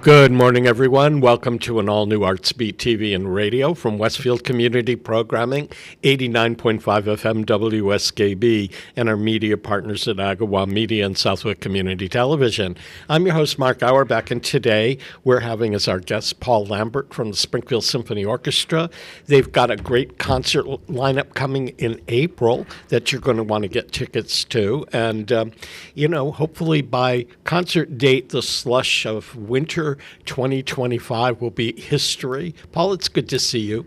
Good morning, everyone. Welcome to an all-new Artsbeat TV and radio from Westfield Community Programming, 89.5 FM WSKB, and our media partners at Agawam Media and Southwick Community Television. I'm your host, Maquire, back, and today we're having as our guest Paul Lambert from the Springfield Symphony Orchestra. They've got a great concert lineup coming in April that you're going to want to get tickets to, and, hopefully by concert date, the slush of winter 2025 will be history. Paul, it's good to see you.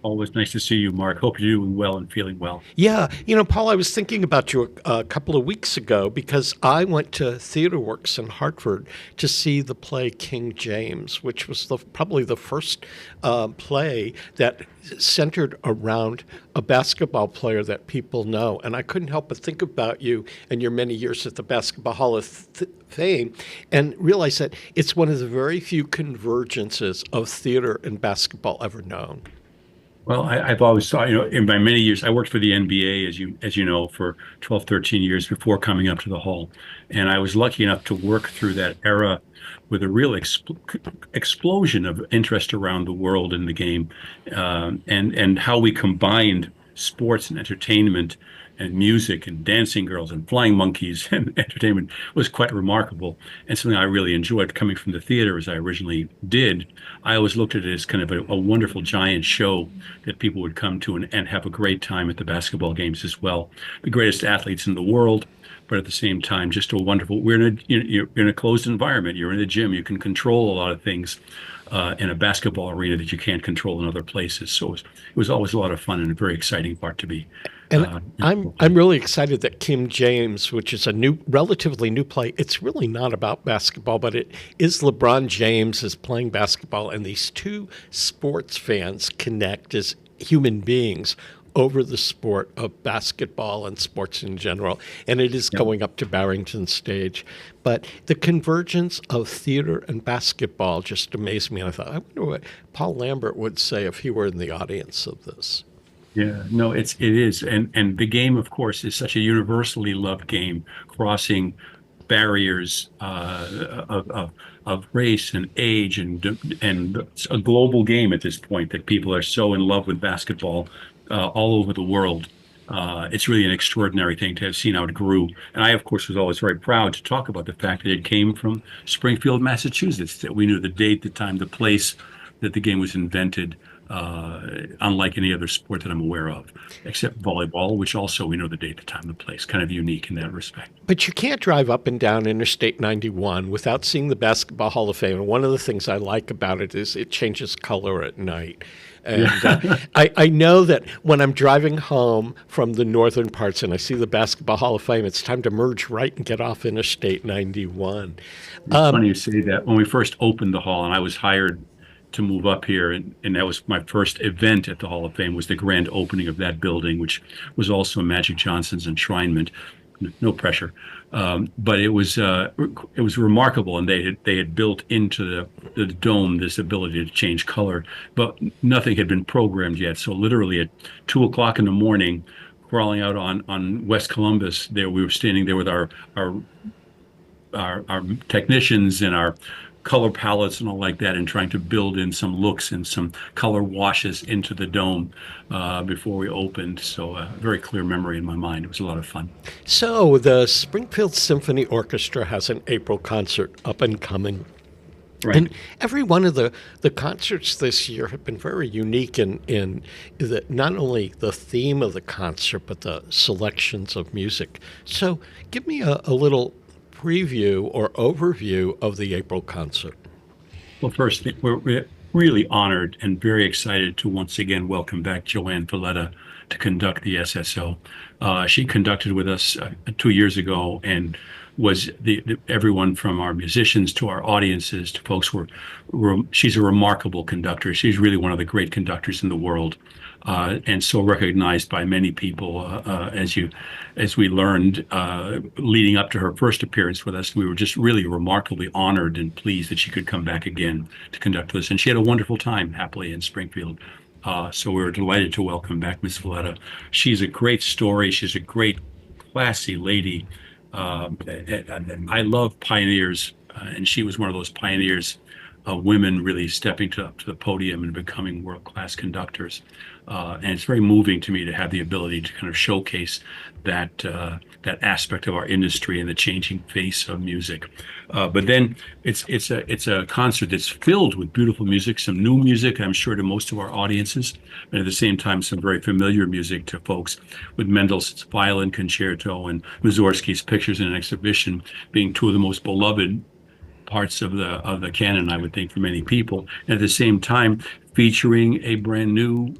Always nice to see you, Mark. Hope you're doing well and feeling well. Yeah. Paul, I was thinking about you a couple of weeks ago because I went to Theatre Works in Hartford to see the play King James, which was probably the first play that centered around a basketball player that people know. And I couldn't help but think about you and your many years at the Basketball Hall of Fame and realize that it's one of the very few convergences of theater and basketball ever known. Well, I've always thought, in my many years, I worked for the NBA, as you know, for 12, 13 years before coming up to the Hall. And I was lucky enough to work through that era with a real explosion of interest around the world in the game, and how we combined sports and entertainment and music and dancing girls and flying monkeys and entertainment was quite remarkable, and something I really enjoyed coming from the theater as I originally did. I always looked at it as kind of a wonderful giant show that people would come to and have a great time at the basketball games as well. The greatest athletes in the world, but at the same time, just a wonderful, you're in a closed environment. You're in a gym. You can control a lot of things in a basketball arena that you can't control in other places. So it was always a lot of fun and a very exciting part to be. And I'm really excited that King James, which is a relatively new play, it's really not about basketball, but it is LeBron James is playing basketball, and these two sports fans connect as human beings over the sport of basketball and sports in general. And it is going up to Barrington Stage. But the convergence of theater and basketball just amazed me. And I thought, I wonder what Paul Lambert would say if he were in the audience of this. Yeah, no, it is. And the game, of course, is such a universally loved game, crossing barriers of race and age, and it's a global game at this point that people are so in love with basketball all over the world. It's really an extraordinary thing to have seen how it grew. And I, of course, was always very proud to talk about the fact that it came from Springfield, Massachusetts, that we knew the date, the time, the place that the game was invented, unlike any other sport that I'm aware of, except volleyball, which also we know the date, the time, the place, kind of unique in that respect. But you can't drive up and down Interstate 91 without seeing the Basketball Hall of Fame. And one of the things I like about it is it changes color at night. And I know that when I'm driving home from the northern parts and I see the Basketball Hall of Fame, it's time to merge right and get off Interstate 91. It's funny you say that. When we first opened the hall, and I was hired to move up here, and that was my first event at the Hall of Fame, was the grand opening of that building, which was also Magic Johnson's enshrinement. No pressure, but it was remarkable, and they had built into the dome this ability to change color, but nothing had been programmed yet. So literally at 2:00 in the morning, crawling out on West Columbus, we were standing there with our technicians and our color palettes and all like that, and trying to build in some looks and some color washes into the dome before we opened. So a very clear memory in my mind. It was a lot of fun. So the Springfield Symphony Orchestra has an April concert up and coming. Right. And every one of the concerts this year have been very unique in that not only the theme of the concert, but the selections of music. So give me a little preview or overview of the April concert. Well, first, we're really honored and very excited to once again welcome back Joanne Valletta to conduct the SSO. She conducted with us 2 years ago, and was everyone from our musicians to our audiences to folks she's a remarkable conductor. She's really one of the great conductors in the world. And so recognized by many people, as we learned leading up to her first appearance with us. We were just really remarkably honored and pleased that she could come back again to conduct with us. And she had a wonderful time, happily, in Springfield. So we were delighted to welcome back Ms. Valletta. She's a great story. She's a great, classy lady. I love pioneers, and she was one of those pioneers women really stepping up to the podium and becoming world-class conductors. And it's very moving to me to have the ability to kind of showcase that aspect of our industry and the changing face of music. But then it's a concert that's filled with beautiful music, some new music, I'm sure, to most of our audiences, and at the same time, some very familiar music to folks, with Mendelssohn's Violin Concerto and Mussorgsky's Pictures in an Exhibition being two of the most beloved parts of the canon, I would think, for many people. And at the same time, featuring a brand new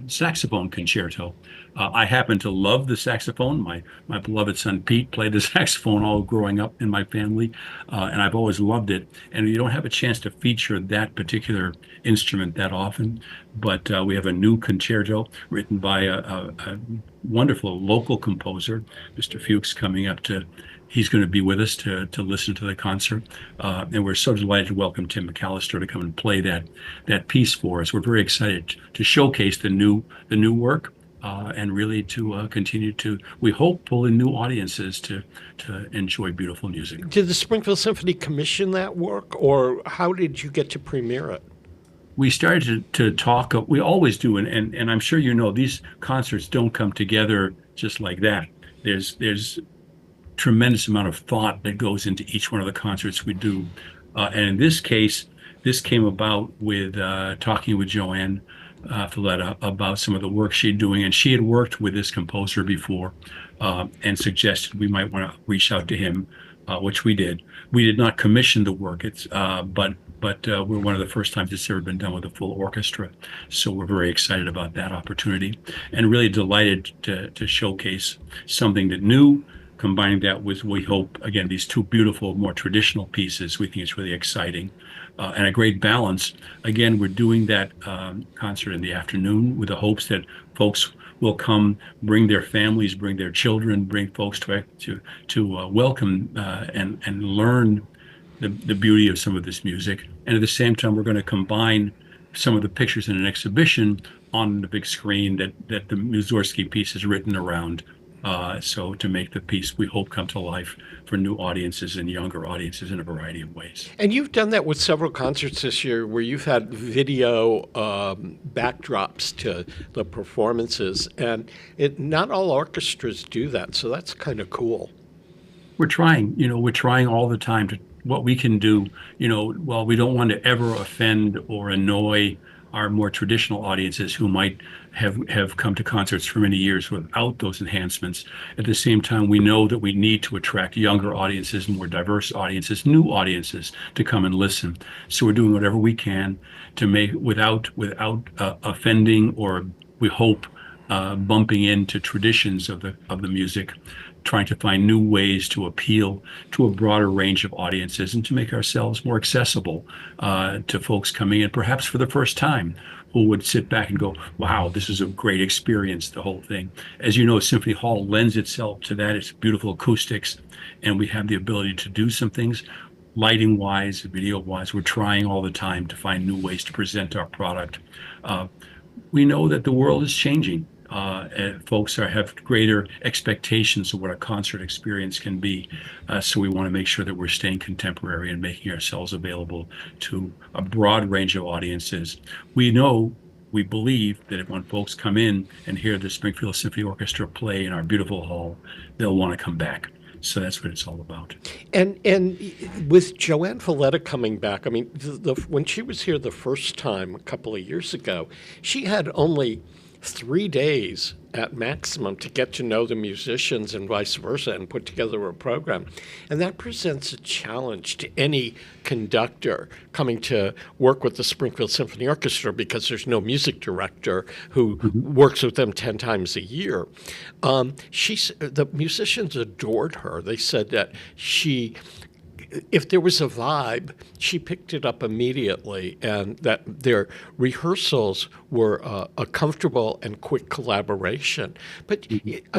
saxophone concerto. I happen to love the saxophone. My beloved son Pete played the saxophone all growing up in my family, and I've always loved it. And you don't have a chance to feature that particular instrument that often, but we have a new concerto written by a wonderful local composer, Mr. Fuchs, coming up to. He's going to be with us to listen to the concert, and we're so delighted to welcome Tim McAllister to come and play that piece for us. We're very excited to showcase the new work, and really to continue to, we hope, pull in new audiences to enjoy beautiful music. Did the Springfield Symphony commission that work, or how did you get to premiere it? We started to talk. We always do, and I'm sure you know these concerts don't come together just like that. There's tremendous amount of thought that goes into each one of the concerts we do. And in this case, this came about with talking with Joanne Filletta about some of the work she'd doing. And she had worked with this composer before, and suggested we might want to reach out to him, which we did. We did not commission the work, but we're one of the first times it's ever been done with a full orchestra. So we're very excited about that opportunity, and really delighted to showcase something that new, combining that with, we hope, again, these two beautiful, more traditional pieces. We think it's really exciting, and a great balance. Again, we're doing that concert in the afternoon with the hopes that folks will come, bring their families, bring their children, bring folks to welcome and learn the beauty of some of this music. And at the same time, we're going to combine some of the pictures in an exhibition on the big screen that the Mussorgsky piece is written around. So to make the piece, we hope, come to life for new audiences and younger audiences in a variety of ways. And you've done that with several concerts this year where you've had video backdrops to the performances, and not all orchestras do that, so that's kind of cool. We're trying all the time to what we can do. While we don't want to ever offend or annoy our more traditional audiences who might have come to concerts for many years without those enhancements. At the same time, we know that we need to attract younger audiences, more diverse audiences, new audiences to come and listen. So we're doing whatever we can to make, without offending or, we hope, bumping into traditions of the music, trying to find new ways to appeal to a broader range of audiences and to make ourselves more accessible to folks coming in, perhaps for the first time, who would sit back and go, wow, this is a great experience, the whole thing. As you know, Symphony Hall lends itself to that. It's beautiful acoustics, and we have the ability to do some things lighting-wise, video-wise. We're trying all the time to find new ways to present our product. We know that the world is changing. And folks have greater expectations of what a concert experience can be. So we want to make sure that we're staying contemporary and making ourselves available to a broad range of audiences. We believe that when folks come in and hear the Springfield Symphony Orchestra play in our beautiful hall, they'll want to come back. So that's what it's all about. And with Joanne Filletta coming back, I mean, when she was here the first time a couple of years ago, she had only 3 days at maximum to get to know the musicians and vice versa and put together a program. And that presents a challenge to any conductor coming to work with the Springfield Symphony Orchestra, because there's no music director who works with them 10 times a year. The musicians adored her. They said that if there was a vibe, she picked it up immediately, and that their rehearsals were a comfortable and quick collaboration. But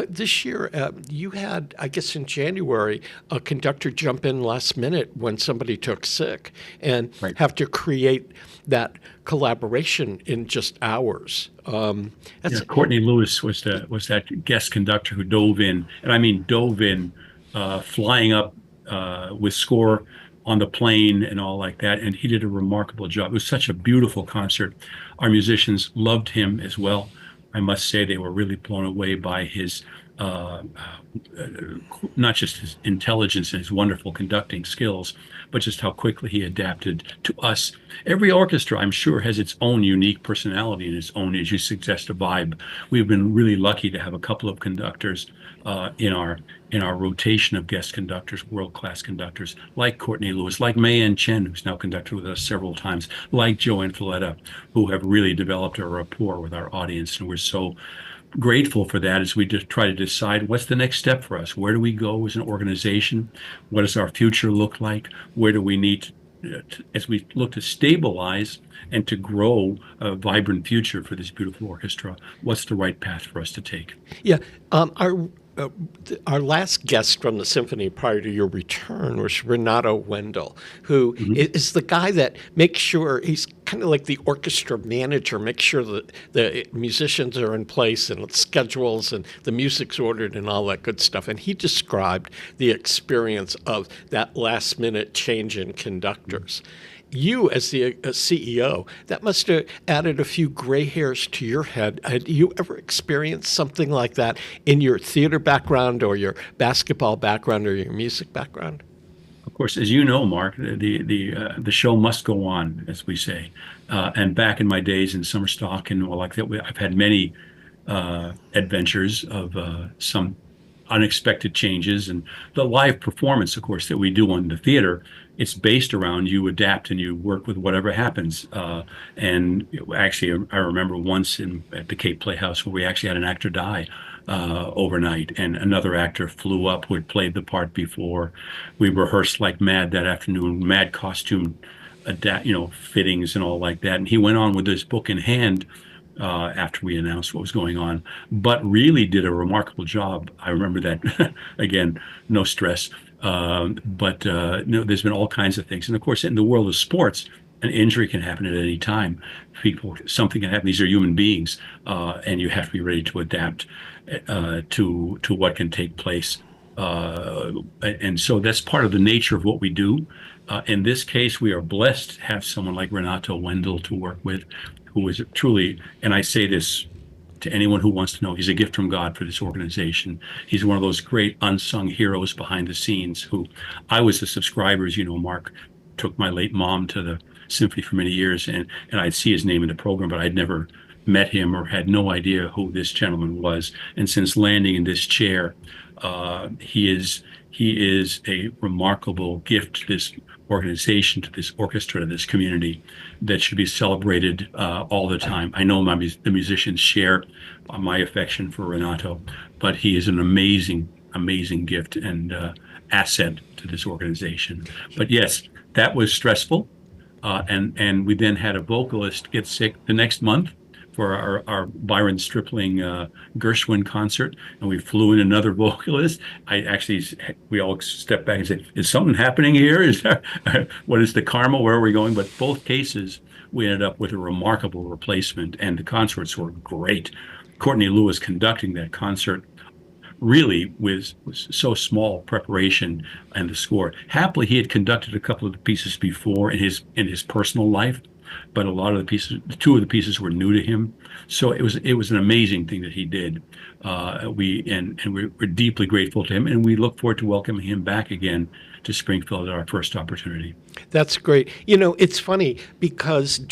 this year, you had, I guess in January, a conductor jump in last minute when somebody took sick and have to create that collaboration in just hours. Courtney Lewis was that guest conductor who dove in, and I mean dove in, flying up with score on the plane and all like that. And he did a remarkable job. It was such a beautiful concert. Our musicians loved him as well. I must say they were really blown away by his not just his intelligence and his wonderful conducting skills, but just how quickly he adapted to us. Every orchestra, I'm sure, has its own unique personality and its own, as you suggest, a vibe. We've been really lucky to have a couple of conductors in our rotation of guest conductors, world-class conductors, like Courtney Lewis, like Mayan Chen, who's now conducted with us several times, like Joanne Folletta, who have really developed a rapport with our audience. And we're so grateful for that as we just try to decide what's the next step for us. Where do we go as an organization? What does our future look like? Where do we need to, as we look to stabilize and to grow a vibrant future for this beautiful orchestra, what's the right path for us to take? Yeah. Our last guest from the symphony prior to your return was Renato Wendell, who is the guy that makes sure, he's kind of like the orchestra manager, makes sure that the musicians are in place and schedules and the music's ordered and all that good stuff. And he described the experience of that last minute change in conductors. You, as the CEO, that must have added a few gray hairs to your head. Had you ever experienced something like that in your theater background or your basketball background or your music background? Of course, as you know, Mark, the show must go on, as we say. And back in my days in summer stock and all like that, I've had many adventures of some unexpected changes. And the live performance, of course, that we do on the theater, it's based around you adapt and you work with whatever happens. And actually, I remember once at the Cape Playhouse where we actually had an actor die overnight, and another actor flew up who had played the part before. We rehearsed like mad that afternoon, mad costume, fittings and all like that. And he went on with his book in hand after we announced what was going on, but really did a remarkable job. I remember that, again, no stress. But there's been all kinds of things. And of course, in the world of sports, an injury can happen at any time. Something can happen. These are human beings, and you have to be ready to adapt to what can take place. And so that's part of the nature of what we do. In this case, we are blessed to have someone like Renato Wendell to work with, who is truly, and I say this to anyone who wants to know, he's a gift from God for this organization. He's one of those great unsung heroes behind the scenes who I was a subscriber, as you know, Mark, took my late mom to the symphony for many years, and I'd see his name in the program, but I'd never met him or had no idea who this gentleman was. And since landing in this chair, he is a remarkable gift to this organization, to this orchestra, to this community that should be celebrated all the time. I know the musicians share my affection for Renato, but he is an amazing, amazing gift and asset to this organization. But yes, that was stressful. And we then had a vocalist get sick the next month for our Byron Stripling Gershwin concert, and we flew in another vocalist. We all stepped back and said, "Is something happening here? What is the karma? Where are we going?" But both cases, we ended up with a remarkable replacement, and the concerts were great. Courtney Lewis conducting that concert really was so small preparation and the score. Happily, he had conducted a couple of the pieces before in his personal life, but a lot of the pieces, two of the pieces were new to him. So it was an amazing thing that he did. We're deeply grateful to him, and we look forward to welcoming him back again to Springfield at our first opportunity. That's great. You know, it's funny because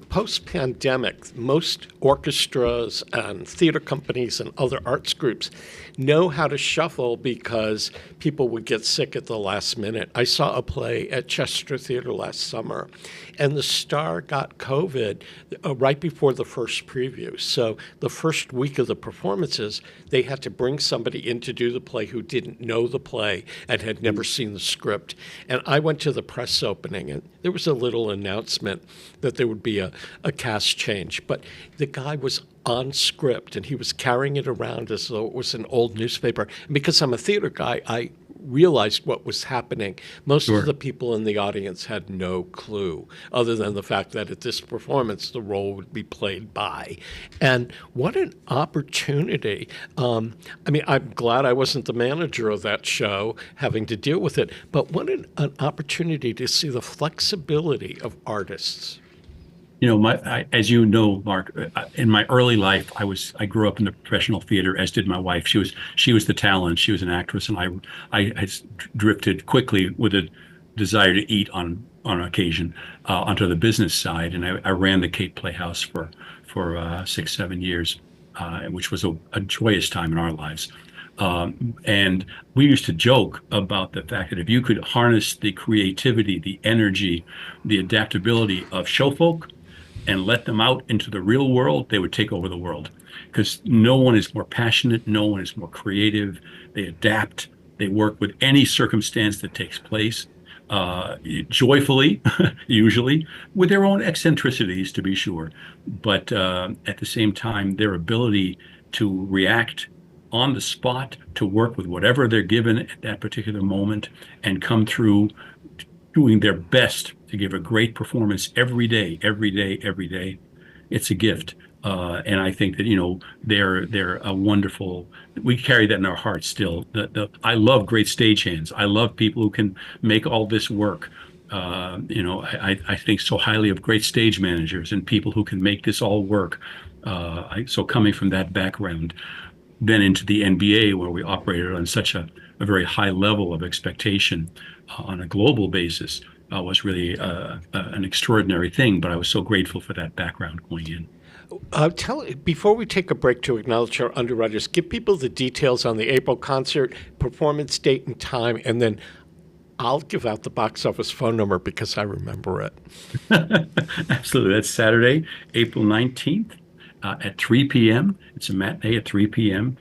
post-pandemic, most orchestras and theater companies and other arts groups know how to shuffle because people would get sick at the last minute. I saw a play at Chester Theater last summer, and the star got COVID right before the first preview. So the first week of the performances, they had to bring somebody in to do the play who didn't know the play and had never seen the script. And I went to the press opening, and there was a little announcement that there would be a cast change. But the guy was on script, and he was carrying it around as though it was an old newspaper. And because I'm a theater guy, I realized what was happening. Most Sure. of the people in the audience had no clue, other than the fact that at this performance, the role would be played by. And what an opportunity. I mean, I'm glad I wasn't the manager of that show, having to deal with it, but what an opportunity to see the flexibility of artists. As you know, Mark, in my early life, I grew up in the professional theater, as did my wife. She was the talent. She was an actress, and I drifted quickly with a desire to eat on occasion onto the business side, and I ran the Cape Playhouse for 6-7 years, which was a joyous time in our lives. And we used to joke about the fact that if you could harness the creativity, the energy, the adaptability of showfolk, and let them out into the real world, they would take over the world, because no one is more passionate, no one is more creative. They adapt, they work with any circumstance that takes place, joyfully, usually, with their own eccentricities, to be sure. But at the same time, their ability to react on the spot, to work with whatever they're given at that particular moment, and come through doing their best to give a great performance every day. It's a gift. And I think that, they're a wonderful, we carry that in our hearts still. I love great stagehands. I love people who can make all this work. I think so highly of great stage managers and people who can make this all work. So coming from that background, then into the NBA, where we operated on such a very high level of expectation on a global basis, was really an extraordinary thing. But I was so grateful for that background going in. Before we take a break to acknowledge our underwriters, give people the details on the April concert, performance date and time, and then I'll give out the box office phone number because I remember it. Absolutely. That's Saturday, April 19th. At 3 p.m. It's a matinee at 3 p.m.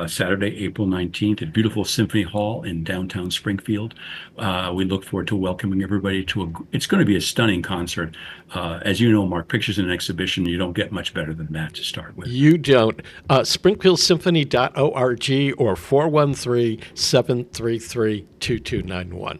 Saturday, April 19th at beautiful Symphony Hall in downtown Springfield. We look forward to welcoming everybody it's going to be a stunning concert. As you know, Mark, pictures in an exhibition, you don't get much better than that to start with. You don't. SpringfieldSymphony.org or 413-733-2291.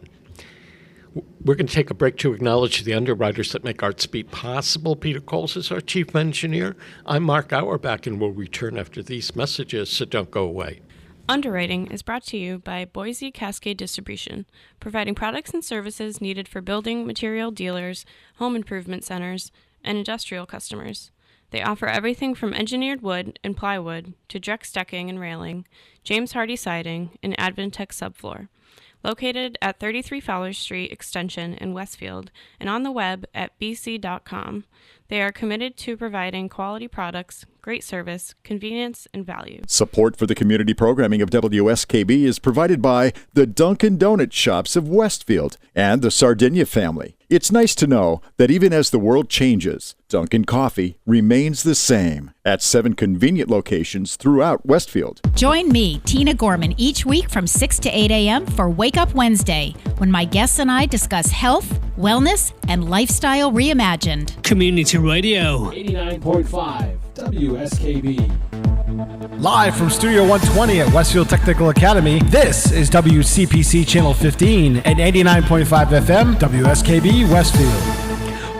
We're going to take a break to acknowledge the underwriters that make Artsbeat possible. Peter Coles is our chief engineer. I'm Mark Auerbach, and we'll return after these messages, so don't go away. Underwriting is brought to you by Boise Cascade Distribution, providing products and services needed for building material dealers, home improvement centers, and industrial customers. They offer everything from engineered wood and plywood to Drex decking and railing, James Hardie siding, and Advantech subfloor. Located at 33 Fowler Street Extension in Westfield and on the web at bc.com, they are committed to providing quality products, great service, convenience, and value. Support for the community programming of WSKB is provided by the Dunkin' Donut Shops of Westfield and the Sardinia family. It's nice to know that even as the world changes, Dunkin' Coffee remains the same at 7 convenient locations throughout Westfield. Join me, Tina Gorman, each week from 6 to 8 a.m. for Wake Up Wednesday, when my guests and I discuss health, wellness, and lifestyle reimagined. Community Radio 89.5 WSKB. Live from Studio 120 at Westfield Technical Academy, this is WCPC Channel 15 at 89.5 FM, WSKB Westfield.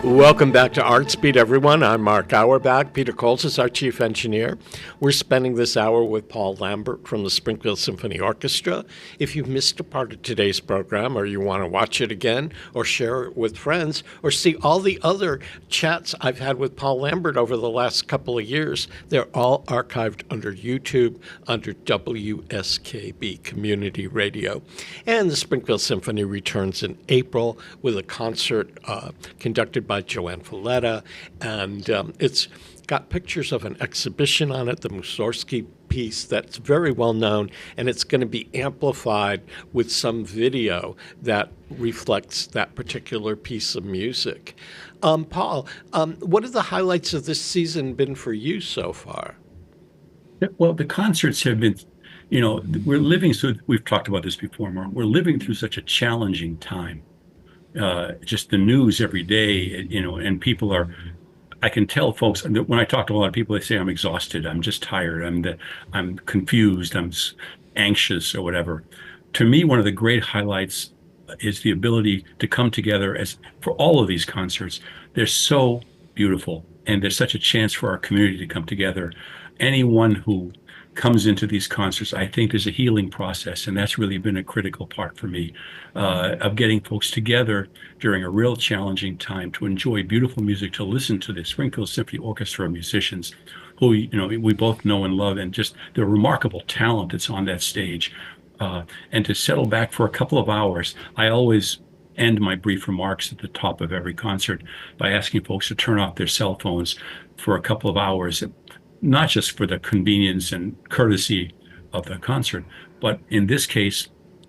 Welcome back to Artsbeat, everyone. I'm Mark Auerbach. Peter Coles is our chief engineer. We're spending this hour with Paul Lambert from the Springfield Symphony Orchestra. If you've missed a part of today's program, or you want to watch it again, or share it with friends, or see all the other chats I've had with Paul Lambert over the last couple of years, they're all archived under YouTube under WSKB Community Radio. And the Springfield Symphony returns in April with a concert conducted by Joanne Falletta, and it's got pictures of an exhibition on it, the Mussorgsky piece that's very well known, and it's going to be amplified with some video that reflects that particular piece of music. Paul, what have the highlights of this season been for you so far? Well, the concerts have been, we're living through, we've talked about this before, Mark, we're living through such a challenging time. Just the news every day, and people are, I can tell folks, when I talk to a lot of people, they say, I'm exhausted, I'm just tired, I'm confused, I'm anxious or whatever. to me, one of the great highlights is the ability to come together as for all of these concerts. They're so beautiful, and there's such a chance for our community to come together. Anyone who comes into these concerts, I think there's a healing process, and that's really been a critical part for me of getting folks together during a real challenging time to enjoy beautiful music, to listen to the Springfield Symphony Orchestra musicians who, you know, we both know and love, and just the remarkable talent that's on that stage. And to settle back for a couple of hours. I always end my brief remarks at the top of every concert by asking folks to turn off their cell phones for a couple of hours, not just for the convenience and courtesy of the concert, but in this case,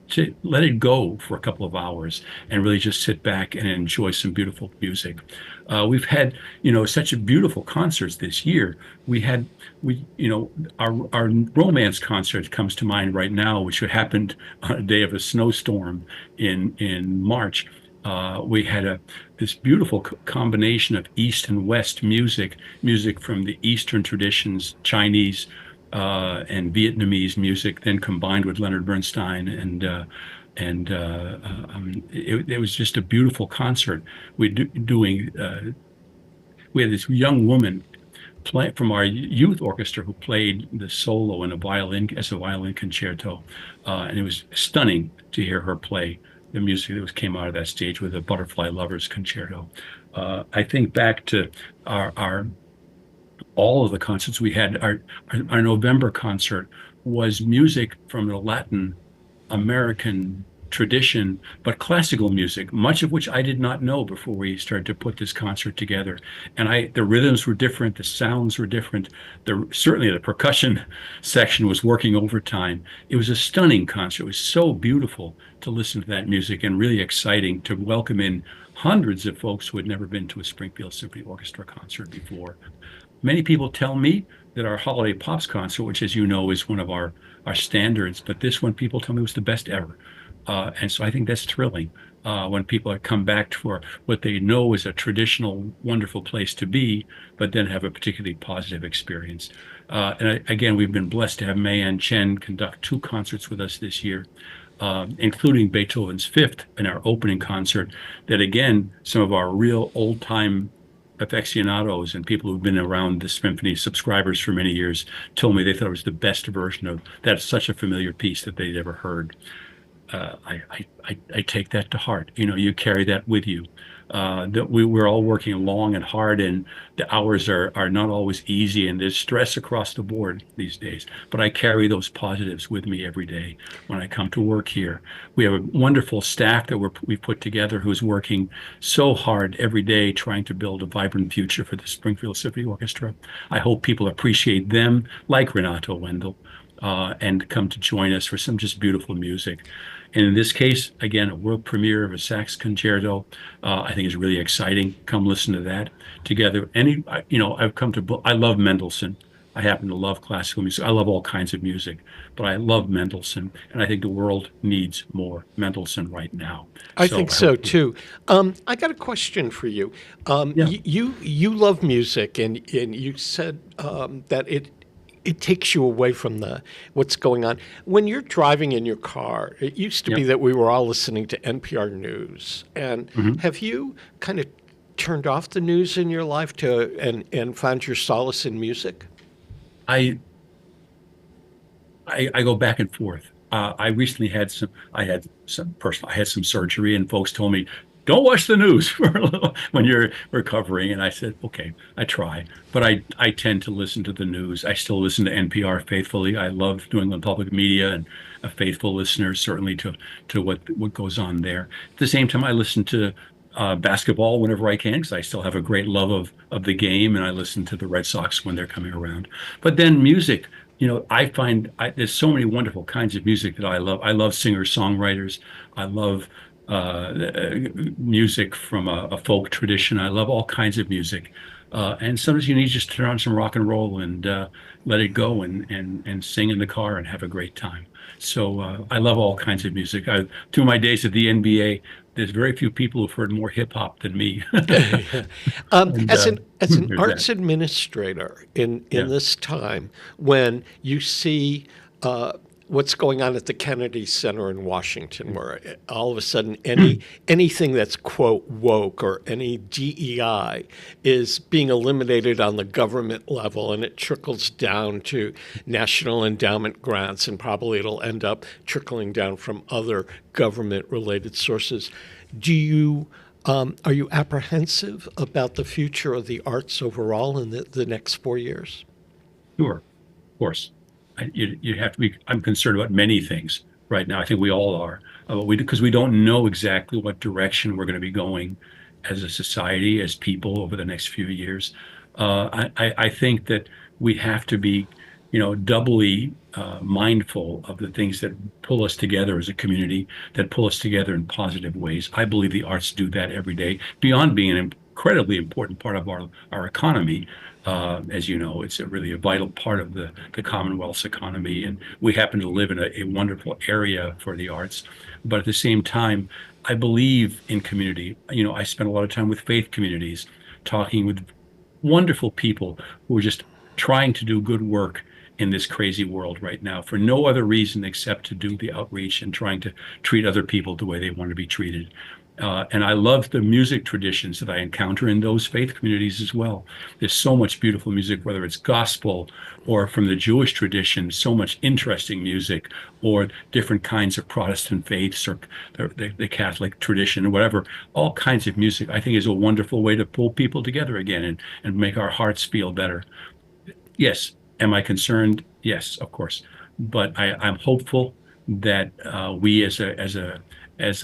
to let it go for a couple of hours and really just sit back and enjoy some beautiful music. We've had, you know, such a beautiful concerts this year. Our romance concert comes to mind right now, which happened on a day of a snowstorm in March. We had this beautiful combination of East and West music from the Eastern traditions, Chinese and Vietnamese music, then combined with Leonard Bernstein, and it was just a beautiful concert. We had this young woman from our youth orchestra who played the solo in a violin concerto, and it was stunning to hear her play the music that came out of that stage with the Butterfly Lovers Concerto. I think back to all of the concerts we had. Our November concert was music from the Latin American tradition, but classical music, much of which I did not know before we started to put this concert together. And the rhythms were different, the sounds were different. Certainly the percussion section was working overtime. It was a stunning concert. It was so beautiful to listen to that music, and really exciting to welcome in hundreds of folks who had never been to a Springfield Symphony Orchestra concert before. Many people tell me that our Holiday Pops concert, which, as you know, is one of our standards, but this one, people tell me, was the best ever. And so I think that's thrilling when people come back for what they know is a traditional, wonderful place to be, but then have a particularly positive experience. Again, we've been blessed to have Mayan Chen conduct 2 concerts with us this year, including Beethoven's Fifth in our opening concert, that, again, some of our real old-time aficionados and people who've been around the symphony, subscribers for many years, told me they thought it was the best version of that. Such a familiar piece that they'd ever heard. I take that to heart. You know, you carry that with you. That we're all working long and hard, and the hours are not always easy, and there's stress across the board these days. But I carry those positives with me every day when I come to work here. We have a wonderful staff that we've put together who's working so hard every day trying to build a vibrant future for the Springfield Symphony Orchestra. I hope people appreciate them, like Renato Wendell, and come to join us for some just beautiful music. And in this case, again, a world premiere of a sax concerto, I think is really exciting. Come listen to that together. I love Mendelssohn. I happen to love classical music. I love all kinds of music, but I love Mendelssohn, and I think the world needs more Mendelssohn right now. I think so too. I got a question for you. Yeah. You love music, and you said that it takes you away from what's going on. When you're driving in your car, it used to be that we were all listening to NPR News. And have you kind of turned off the news in your life and found your solace in music? I go back and forth. I recently had some surgery, and folks told me, don't watch the news for a little when you're recovering. And I said, okay, I try. But I tend to listen to the news. I still listen to NPR faithfully. I love New England Public Media, and a faithful listener, certainly to what goes on there. At the same time, I listen to basketball whenever I can, because I still have a great love of the game, and I listen to the Red Sox when they're coming around. But then music, you know, I find there's so many wonderful kinds of music that I love. I love singer-songwriters. I love music from a folk tradition. I love all kinds of music. And sometimes you need just to turn on some rock and roll and let it go and sing in the car and have a great time. So I love all kinds of music. Through my days at the NBA, there's very few people who've heard more hip hop than me. As an arts administrator in this time, when you see what's going on at the Kennedy Center in Washington, where all of a sudden anything that's, quote, woke or any DEI is being eliminated on the government level, and it trickles down to national endowment grants, and probably it'll end up trickling down from other government-related sources. Are you apprehensive about the future of the arts overall in the next 4 years? Sure, of course. You have to be. I'm concerned about many things right now. I think we all are, because we don't know exactly what direction we're going to be going as a society, as people over the next few years. I think that we have to be, doubly mindful of the things that pull us together as a community, that pull us together in positive ways. I believe the arts do that every day, beyond being an incredibly important part of our economy. As you know, it's really a vital part of the Commonwealth's economy, and we happen to live in a wonderful area for the arts. But at the same time, I believe in community. I spend a lot of time with faith communities, talking with wonderful people who are just trying to do good work in this crazy world right now for no other reason except to do the outreach and trying to treat other people the way they want to be treated. And I love the music traditions that I encounter in those faith communities as well. There's so much beautiful music, whether it's gospel or from the Jewish tradition, so much interesting music, or different kinds of Protestant faiths or the Catholic tradition or whatever. All kinds of music, I think, is a wonderful way to pull people together again and make our hearts feel better. Yes. Am I concerned? Yes, of course. But I'm hopeful that we as a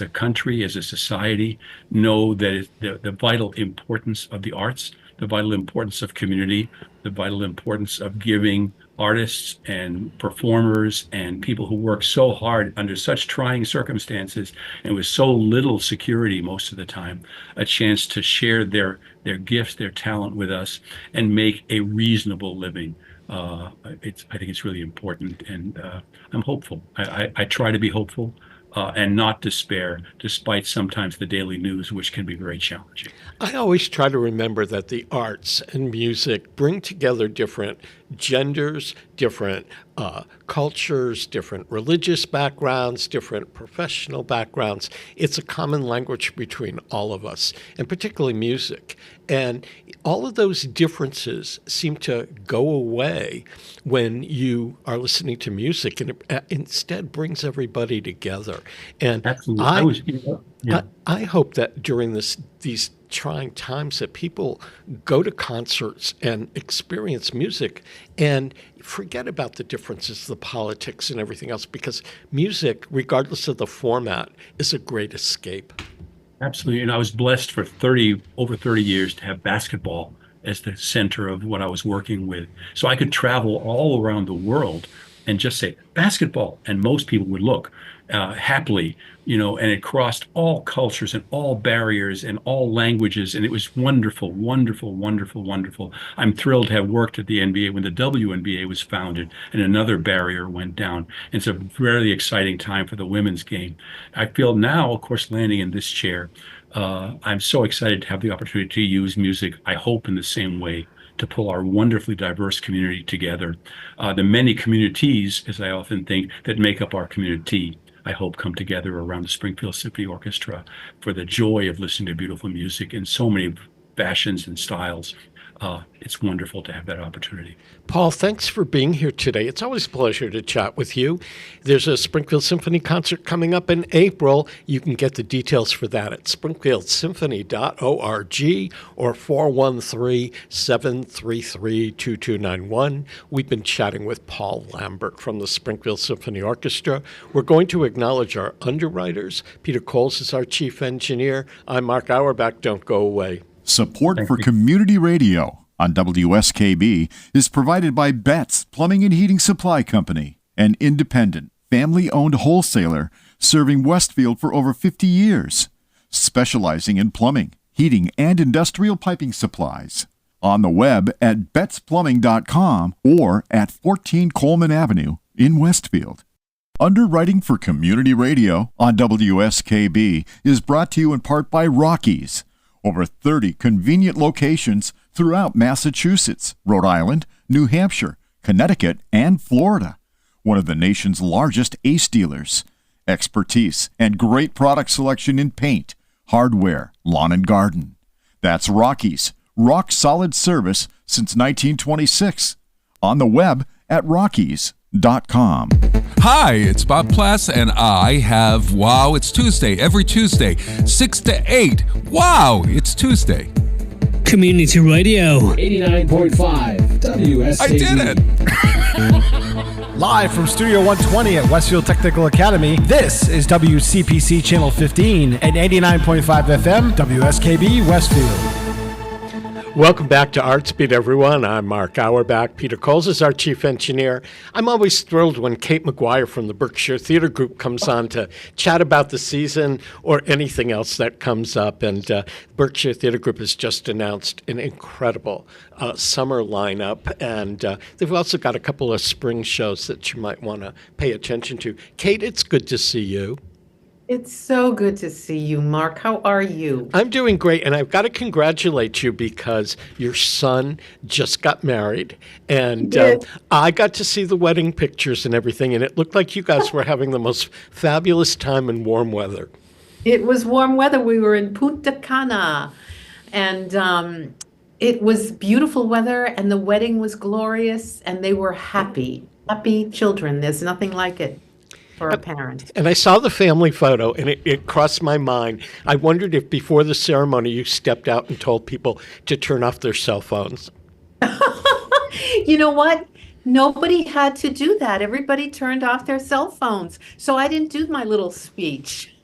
country, as a society, know that the vital importance of the arts, the vital importance of community, the vital importance of giving artists and performers and people who work so hard under such trying circumstances and with so little security most of the time, a chance to share their gifts, their talent with us and make a reasonable living. I think it's really important, and I'm hopeful. I try to be hopeful and not despair, despite sometimes the daily news, which can be very challenging. I always try to remember that the arts and music bring together different genders, different cultures, different religious backgrounds, different professional backgrounds. It's a common language between all of us, and particularly music. And all of those differences seem to go away when you are listening to music, and it instead brings everybody together. And absolutely. I hope that during these trying times that people go to concerts and experience music and forget about the differences, the politics and everything else, because music, regardless of the format, is a great escape. Absolutely. And I was blessed for over 30 years to have basketball as the center of what I was working with. So I could travel all around the world and just say basketball, and most people would look happily, and it crossed all cultures and all barriers and all languages, and it was wonderful, wonderful, wonderful, wonderful. I'm thrilled to have worked at the NBA when the WNBA was founded and another barrier went down. It's a very exciting time for the women's game. I feel now, of course, landing in this chair, I'm so excited to have the opportunity to use music, I hope, in the same way, to pull our wonderfully diverse community together. The many communities, as I often think, that make up our community, I hope, come together around the Springfield Symphony Orchestra for the joy of listening to beautiful music in so many fashions and styles. It's wonderful to have that opportunity. Paul, thanks for being here today. It's always a pleasure to chat with you. There's a Springfield Symphony concert coming up in April. You can get the details for that at springfieldsymphony.org or 413-733-2291. We've been chatting with Paul Lambert from the Springfield Symphony Orchestra. We're going to acknowledge our underwriters. Peter Coles is our chief engineer. I'm Mark Auerbach. Don't go away. Support for community radio on WSKB is provided by Betts Plumbing and Heating Supply Company, an independent, family-owned wholesaler serving Westfield for over 50 years, specializing in plumbing, heating, and industrial piping supplies. On the web at bettsplumbing.com or at 14 Coleman Avenue in Westfield. Underwriting for community radio on WSKB is brought to you in part by Rockies. Over 30 convenient locations throughout Massachusetts, Rhode Island, New Hampshire, Connecticut, and Florida. one of the nation's largest Ace dealers. Expertise and great product selection in paint, hardware, lawn and garden. That's Rockies, rock solid service since 1926. On the web at rockies.com. Hi, it's Bob Plass, and I have Wow, It's Tuesday, every Tuesday, 6 to 8. Wow, it's Tuesday. Community Radio 89.5 WSKB. I did it! Live from Studio 120 at Westfield Technical Academy, this is WCPC Channel 15 and 89.5 FM WSKB Westfield. Welcome back to Artsbeat, everyone. I'm Mark Auerbach. Peter Coles is our chief engineer. I'm always thrilled when Kate Maquire from the Berkshire Theater Group comes on to chat about the season or anything else that comes up. And Berkshire Theater Group has just announced an incredible summer lineup. And they've also got a couple of spring shows that you might want to pay attention to. Kate, it's good to see you. It's so good to see you, Mark. How are you? I'm doing great, and I've got to congratulate you because your son just got married, and I got to see the wedding pictures and everything, and it looked like you guys were having the most fabulous time in warm weather. It was warm weather. We were in Punta Cana, and it was beautiful weather, and the wedding was glorious, and they were happy children. There's nothing like it for a parent. And I saw the family photo, and it crossed my mind. I wondered if before the ceremony you stepped out and told people to turn off their cell phones. You know what? Nobody had to do that. Everybody turned off their cell phones. So I didn't do my little speech.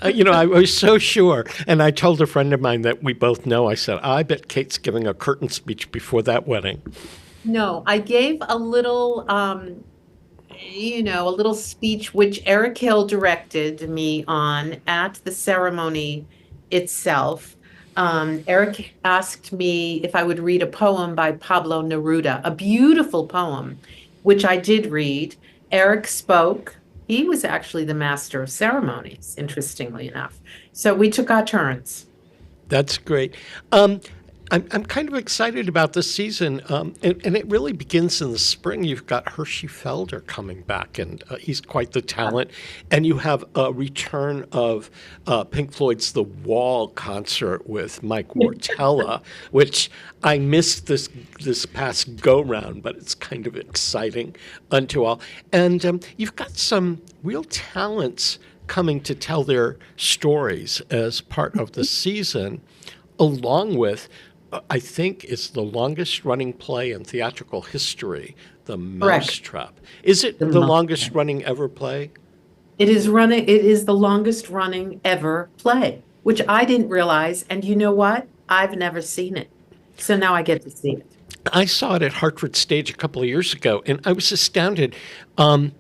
I was so sure. And I told a friend of mine that we both know, I said, I bet Kate's giving a curtain speech before that wedding. No, I gave a little a little speech which Eric Hill directed me on at the ceremony itself. Eric asked me if I would read a poem by Pablo Neruda, a beautiful poem, which I did read. Eric spoke. He was actually the master of ceremonies, interestingly enough. So we took our turns. That's great. I'm kind of excited about this season, and it really begins in the spring. You've got Hershey Felder coming back, and he's quite the talent. And you have a return of Pink Floyd's The Wall concert with Mike Wartella, which I missed this past go-round, but it's kind of exciting unto all. And you've got some real talents coming to tell their stories as part of the season, along with I think it's the longest running play in theatrical history, The Mousetrap. Is it the longest running ever play? It is the longest running ever play, which I didn't realize. And you know what? I've never seen it. So now I get to see it. I saw it at Hartford Stage a couple of years ago, and I was astounded. I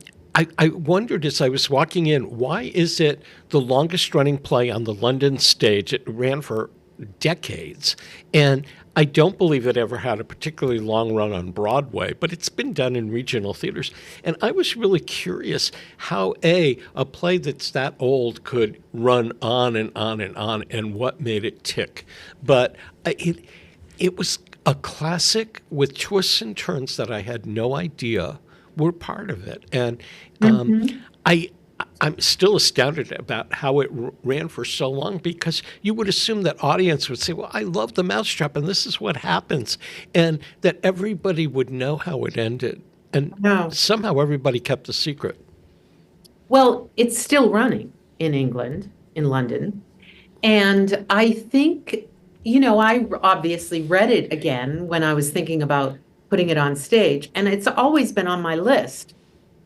wondered as I was walking in, why is it the longest running play on the London stage? It ran for decades, and I don't believe it ever had a particularly long run on Broadway, but it's been done in regional theaters. And I was really curious how a play that's that old could run on and on and on, and what made it tick. But it was a classic with twists and turns that I had no idea were part of it. And I'm still astounded about how it ran for so long, because you would assume that audience would say, well, I love The Mousetrap and this is what happens, and that everybody would know how it ended. And somehow everybody kept the secret. Well, it's still running in England, in London. And I think, I obviously read it again when I was thinking about putting it on stage, and it's always been on my list.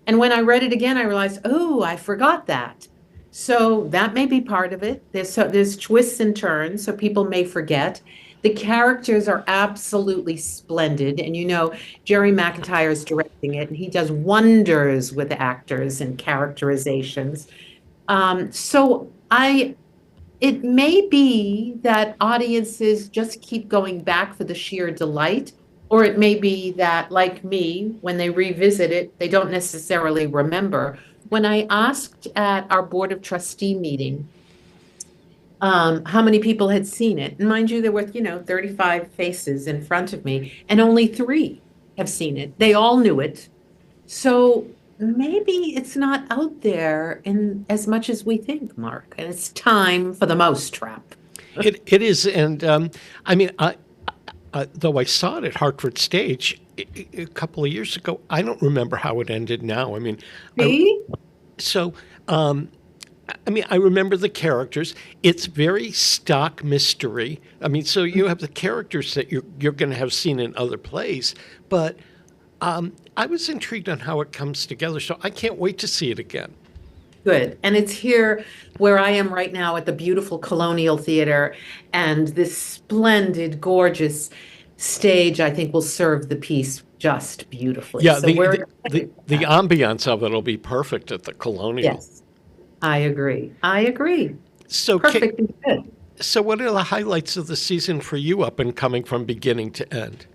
And when I read it again, I realized, oh, I forgot that. So that may be part of it. There's twists and turns, so people may forget. The characters are absolutely splendid. And Jerry McIntyre is directing it, and he does wonders with actors and characterizations. It may be that audiences just keep going back for the sheer delight. Or it may be that, like me, when they revisit it, they don't necessarily remember. When I asked at our Board of Trustee meeting how many people had seen it, and mind you, there were, 35 faces in front of me, and only 3 have seen it. They all knew it. So maybe it's not out there in as much as we think, Mark. And it's time for the mousetrap. It is, and I mean, though I saw it at Hartford Stage a couple of years ago, I don't remember how it ended now. I mean, See? I mean, I remember the characters. It's very stock mystery. I mean, so you have the characters that you're going to have seen in other plays, but I was intrigued on how it comes together, so I can't wait to see it again. Good. And it's here where I am right now at the beautiful Colonial Theater, and this splendid, gorgeous stage, I think, will serve the piece just beautifully. Yeah, So the ambiance of it will be perfect at the Colonial. yes, I agree. I agree. So, Perfect and good. so what are the highlights of the season for you up and coming from beginning to end?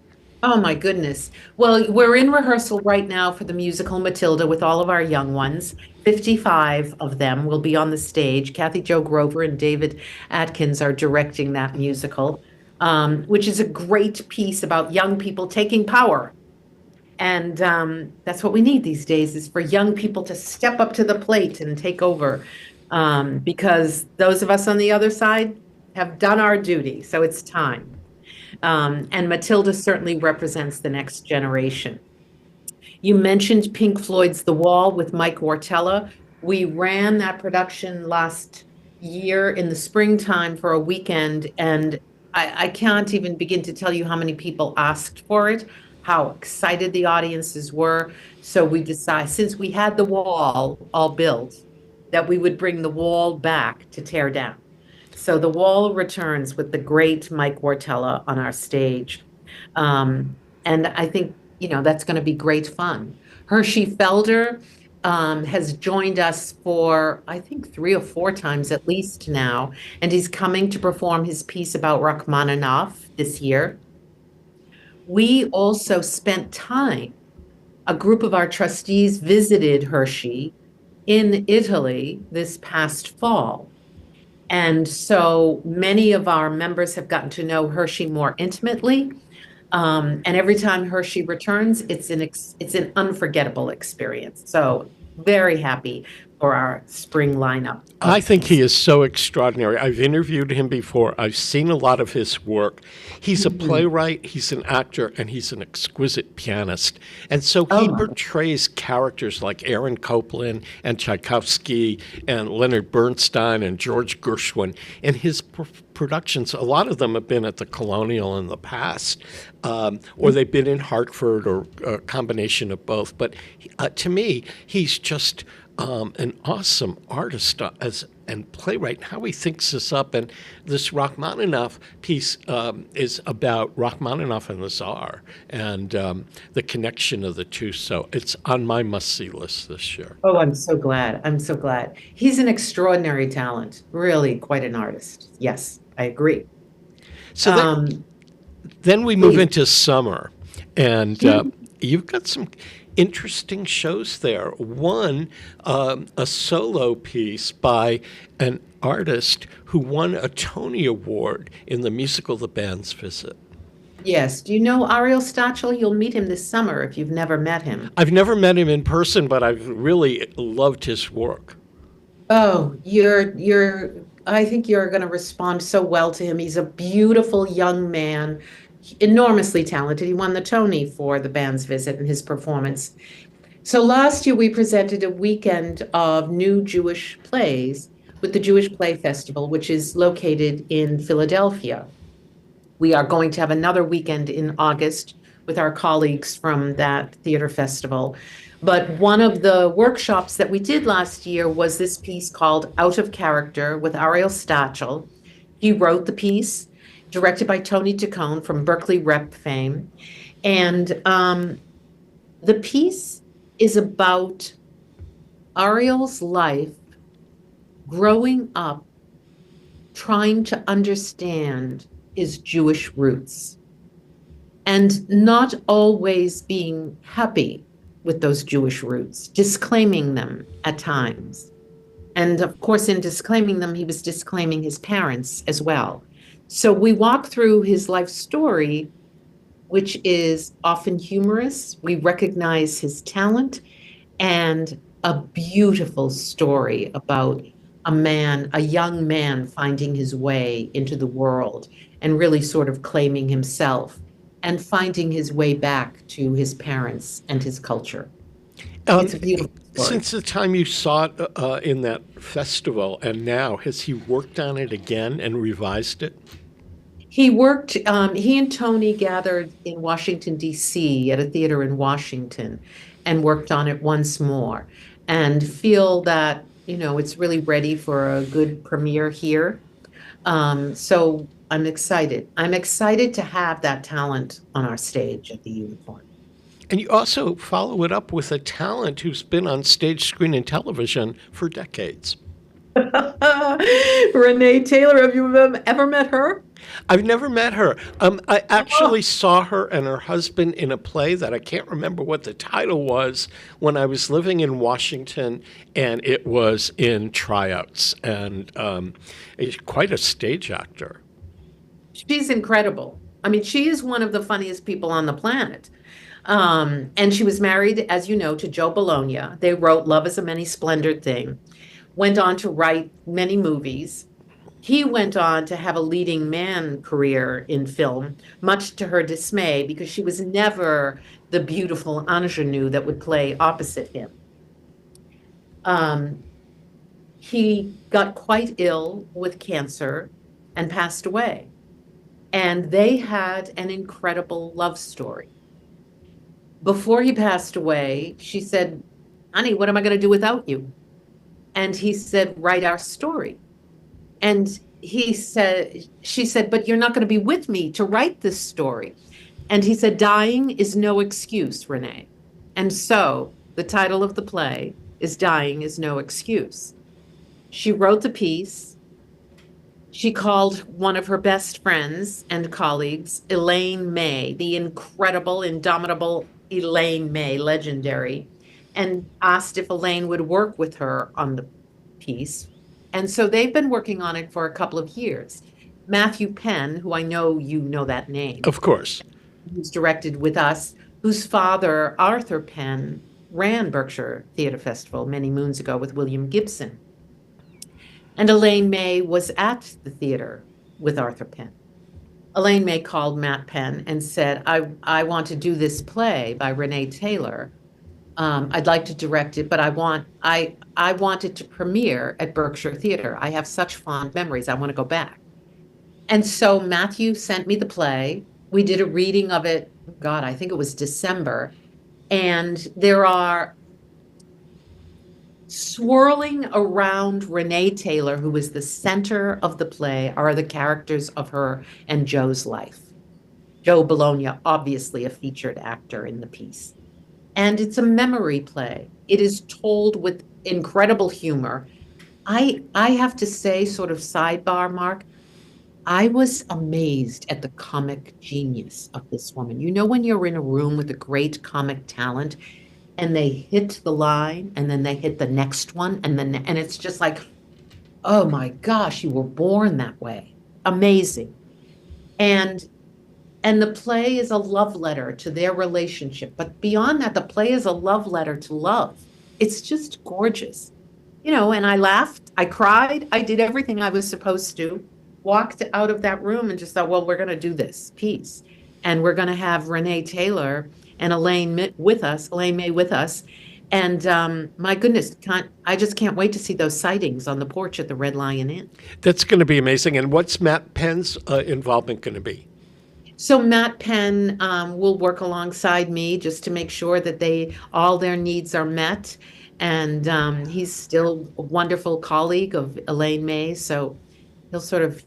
Oh my goodness. Well, we're in rehearsal right now for the musical Matilda with all of our young ones. 55 of them will be on the stage. Kathy Jo Grover and David Atkins are directing that musical, which is a great piece about young people taking power. And that's what we need these days, is for young people to step up to the plate and take over, because those of us on the other side have done our duty. So it's time. And Matilda certainly represents the next generation. You mentioned Pink Floyd's The Wall with Mike Wartella. We ran that production last year in the springtime for a weekend, and I can't even begin to tell you how many people asked for it, how excited the audiences were. So we decided, since we had the wall all built, that we would bring the wall back to tear down. So the wall returns with the great Mike Wartella on our stage. And I think, that's going to be great fun. Hershey Felder has joined us for, I think, 3 or 4 times at least now. And he's coming to perform his piece about Rachmaninoff this year. We also spent time, a group of our trustees visited Hershey in Italy this past fall. And so many of our members have gotten to know Hershey more intimately. And every time Hershey returns, it's an unforgettable experience. So very happy for our spring lineup. I think he is so extraordinary. I've interviewed him before. I've seen a lot of his work. He's a playwright, he's an actor, and he's an exquisite pianist. And so he portrays characters like Aaron Copland and Tchaikovsky and Leonard Bernstein and George Gershwin. And his productions, a lot of them have been at the Colonial in the past, or they've been in Hartford, or a combination of both. But to me, he's just an awesome artist and playwright, and how he thinks this up. And this Rachmaninoff piece is about Rachmaninoff and the Tsar, and the connection of the two. So it's on my must-see list this year. Oh, I'm so glad. I'm so glad. He's an extraordinary talent, really quite an artist. Yes, I agree. So then we move into summer, and you've got some interesting shows there. One, a solo piece by an artist who won a Tony Award in the musical The Band's Visit. Yes. Do you know Ariel Stachel? You'll meet him this summer if you've never met him. I've never met him in person, but I've really loved his work. Oh, I think you're going to respond so well to him. He's a beautiful young man, enormously talented. He won the Tony for The Band's Visit and his performance. So last year we presented a weekend of new Jewish plays with the Jewish Play Festival, which is located in Philadelphia. We are going to have another weekend in August with our colleagues from that theater festival. But one of the workshops that we did last year was this piece called Out of Character with Ariel Stachel. He wrote the piece, directed by Tony Taccone from Berkeley Rep fame. And the piece is about Ariel's life growing up, trying to understand his Jewish roots, and not always being happy with those Jewish roots, disclaiming them at times. And of course, in disclaiming them, he was disclaiming his parents as well. So we walk through his life story, which is often humorous. We recognize his talent, and a beautiful story about a young man finding his way into the world and really sort of claiming himself and finding his way back to his parents and his culture. It's a beautiful story. Since the time you saw it in that festival and now, has he worked on it again and revised it? He and Tony gathered in Washington, D.C. at a theater in Washington and worked on it once more and feel that, it's really ready for a good premiere here. So I'm excited. I'm excited to have that talent on our stage at the Unicorn. And you also follow it up with a talent who's been on stage, screen, and television for decades. Renee Taylor, have you ever met her? I've never met her. I actually saw her and her husband in a play that I can't remember what the title was when I was living in Washington, and it was in tryouts. And she's quite a stage actor. She's incredible. I mean, she is one of the funniest people on the planet. And she was married, as you know, to Joe Bologna. They wrote Love is a Many Splendored Thing, went on to write many movies. He went on to have a leading man career in film, much to her dismay, because she was never the beautiful ingenue that would play opposite him. He got quite ill with cancer and passed away. And they had an incredible love story. Before he passed away, she said, "Honey, what am I going to do without you?" And he said, "Write our story." And she said, "But you're not going to be with me to write this story." And he said, "Dying is no excuse, Renee." And so the title of the play is Dying is No Excuse. She wrote the piece. She called one of her best friends and colleagues, Elaine May, the incredible, indomitable Elaine May, legendary, and asked if Elaine would work with her on the piece. And so they've been working on it for a couple of years. Matthew Penn, who I know you know that name. Of course. Who's directed with us, whose father, Arthur Penn, ran Berkshire Theater Festival many moons ago with William Gibson. And Elaine May was at the theater with Arthur Penn. Elaine May called Matt Penn and said, I want to do this play by Renee Taylor. I'd like to direct it, but I want it to premiere at Berkshire Theater. I have such fond memories. I want to go back. And so Matthew sent me the play. We did a reading of it, God, I think it was December. And there are swirling around Renee Taylor, who is the center of the play, are the characters of her and Joe's life. Joe Bologna, obviously a featured actor in the piece. And it's a memory play. It is told with incredible humor. I have to say, sort of sidebar, Mark, I was amazed at the comic genius of this woman. You know, when you're in a room with a great comic talent and they hit the line and then they hit the next one and it's just like, oh my gosh, you were born that way. Amazing. And the play is a love letter to their relationship. But beyond that, the play is a love letter to love. It's just gorgeous. And I laughed, I cried, I did everything I was supposed to, walked out of that room and just thought, well, we're going to do this piece. And we're going to have Renee Taylor and Elaine May with us. And my goodness, I just can't wait to see those sightings on the porch at the Red Lion Inn. That's going to be amazing. And what's Matt Penn's involvement going to be? So Matt Penn will work alongside me just to make sure that all their needs are met. And he's still a wonderful colleague of Elaine May. So he'll sort of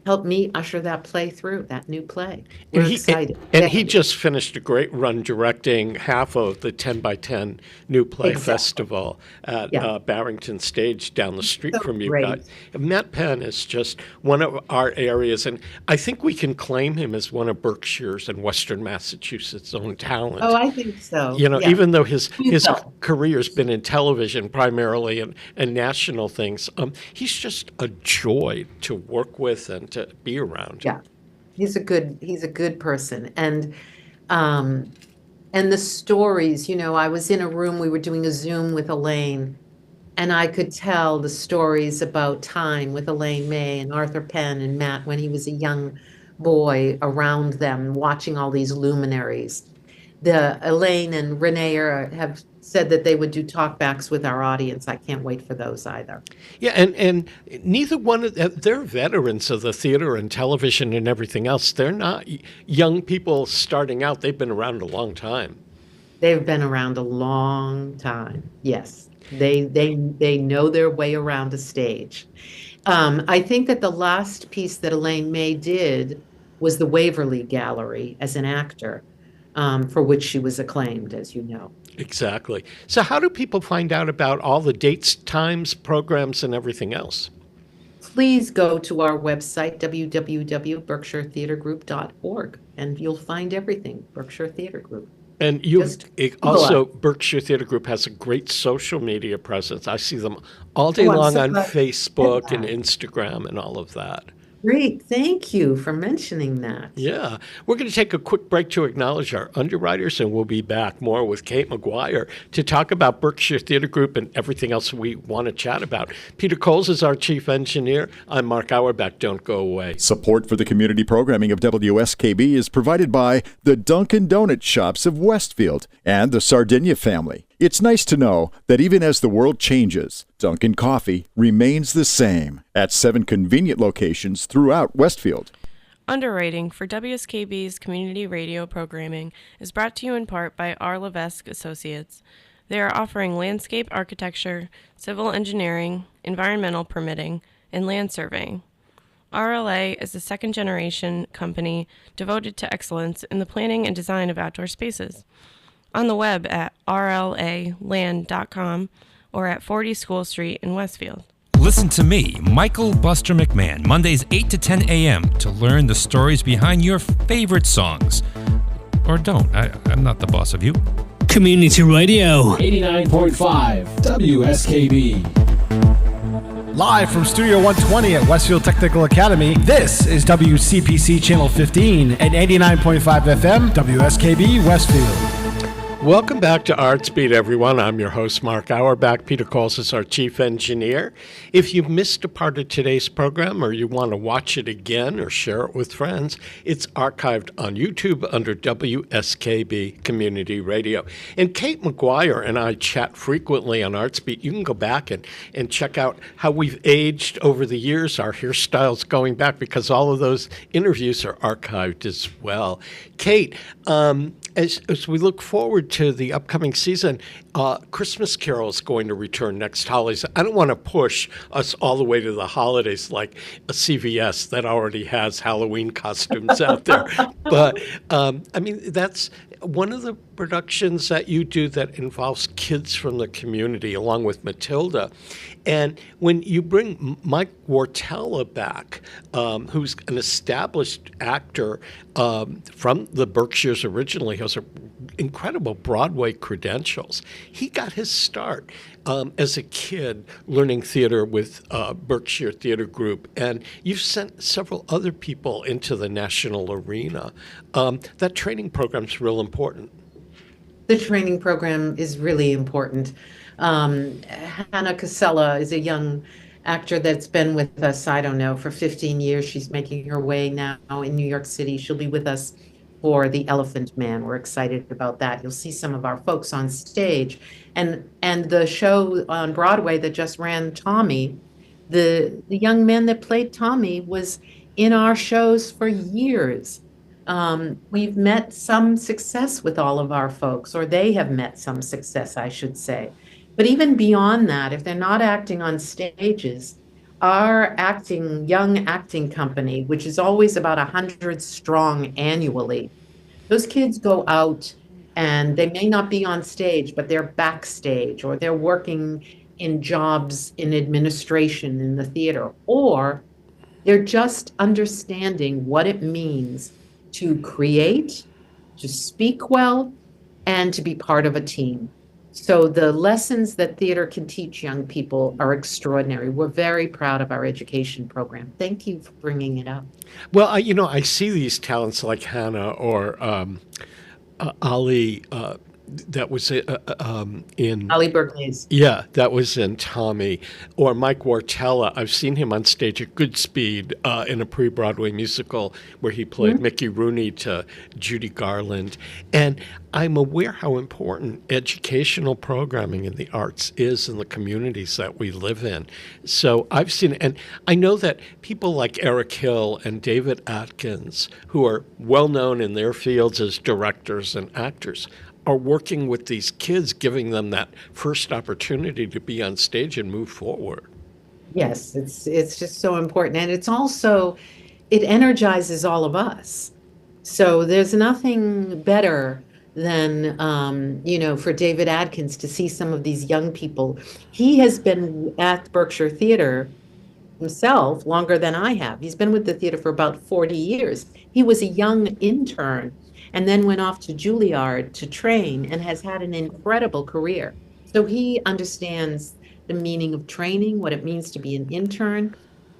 help me usher that play through, that new play. We're excited. And he just finished a great run directing half of the 10 by 10 New Play Festival at Barrington Stage down the street from you guys. Matt Penn is just one of our areas, and I think we can claim him as one of Berkshire's and Western Massachusetts' own talent. Oh, I think so. Even though his career's been in television primarily and national things, he's just a joy to work with and to be around. Yeah, he's a good person, and And the stories, I was in a room, we were doing a Zoom with Elaine, and I could tell the stories about time with Elaine May and Arthur Penn and Matt when he was a young boy around them, watching all these luminaries. Elaine and Renee have said that they would do talkbacks with our audience. I can't wait for those either. Yeah, and neither one of them, they're veterans of the theater and television and everything else. They're not young people starting out. They've been around a long time. They've been around a long time. Yes, they know their way around a stage. I think that the last piece that Elaine May did was the Waverly Gallery as an actor, for which she was acclaimed, as you know. Exactly. So how do people find out about all the dates, times, programs, and everything else? Please go to our website, www.berkshiretheatergroup.org, and you'll find everything, Berkshire Theater Group. And Berkshire Theater Group has a great social media presence. I see them all day long on Facebook and Instagram and all of that. Great. Thank you for mentioning that. Yeah. We're going to take a quick break to acknowledge our underwriters, and we'll be back more with Kate Maquire to talk about Berkshire Theater Group and everything else we want to chat about. Peter Coles is our chief engineer. I'm Mark Auerbach. Don't go away. Support for the community programming of WSKB is provided by the Dunkin' Donut Shops of Westfield and the Sardinia family. It's nice to know that even as the world changes, Dunkin' Coffee remains the same at 7 convenient locations throughout Westfield. Underwriting for WSKB's community radio programming is brought to you in part by R. Levesque Associates. They are offering landscape architecture, civil engineering, environmental permitting, and land surveying. RLA is a second-generation company devoted to excellence in the planning and design of outdoor spaces. On the web at rlaland.com or at 40 School Street in Westfield. Listen to me, Michael Buster McMahon, Mondays 8 to 10 a.m. to learn the stories behind your favorite songs. Or don't. I'm not the boss of you. Community Radio 89.5 WSKB. Live from Studio 120 at Westfield Technical Academy, this is WCPC Channel 15 and 89.5 FM WSKB Westfield. Welcome back to Artsbeat, everyone. I'm your host, Mark Auerbach. Peter Coles is our chief engineer. If you've missed a part of today's program or you want to watch it again or share it with friends, it's archived on YouTube under WSKB Community Radio. And Kate Maquire and I chat frequently on Artsbeat. You can go back and check out how we've aged over the years, our hairstyles going back, because all of those interviews are archived as well. Kate, as we look forward to the upcoming season, Christmas Carol is going to return next holidays. I don't want to push us all the way to the holidays like a CVS that already has Halloween costumes out there. But, that's one of the productions that you do that involves kids from the community, along with Matilda. And when you bring Mike Wartella back, who's an established actor from the Berkshires originally, has incredible Broadway credentials. He got his start as a kid learning theater with Berkshire Theater Group, and you've sent several other people into the national arena. That training program's real important. The training program is really important. Hannah Casella is a young actor that's been with us, for 15 years. She's making her way now in New York City. She'll be with us for The Elephant Man. We're excited about that. You'll see some of our folks on stage. And the show on Broadway that just ran, Tommy, the young man that played Tommy was in our shows for years. We've met some success with all of our folks, or they have met some success, I should say. But even beyond that, if they're not acting on stages, our young acting company, which is always about 100 strong annually, those kids go out and they may not be on stage, but they're backstage, or they're working in jobs in administration in the theater, or they're just understanding what it means to create, to speak well, and to be part of a team. So the lessons that theater can teach young people are extraordinary. We're very proud of our education program. Thank you for bringing it up. Well, I see these talents like Hannah or Ali, that was in Ali Berkeley's. Yeah, that was in Tommy. Or Mike Wartella. I've seen him on stage at Goodspeed in a pre-Broadway musical where he played Mickey Rooney to Judy Garland. And I'm aware how important educational programming in the arts is in the communities that we live in. So I've seen, and I know that people like Eric Hill and David Atkins, who are well known in their fields as directors and actors, are working with these kids, giving them that first opportunity to be on stage and move forward. Yes, it's just so important. And it's also, it energizes all of us. So there's nothing better than, for David Atkins to see some of these young people. He has been at Berkshire Theater himself longer than I have. He's been with the theater for about 40 years. He was a young intern and then went off to Juilliard to train and has had an incredible career. So he understands the meaning of training, what it means to be an intern.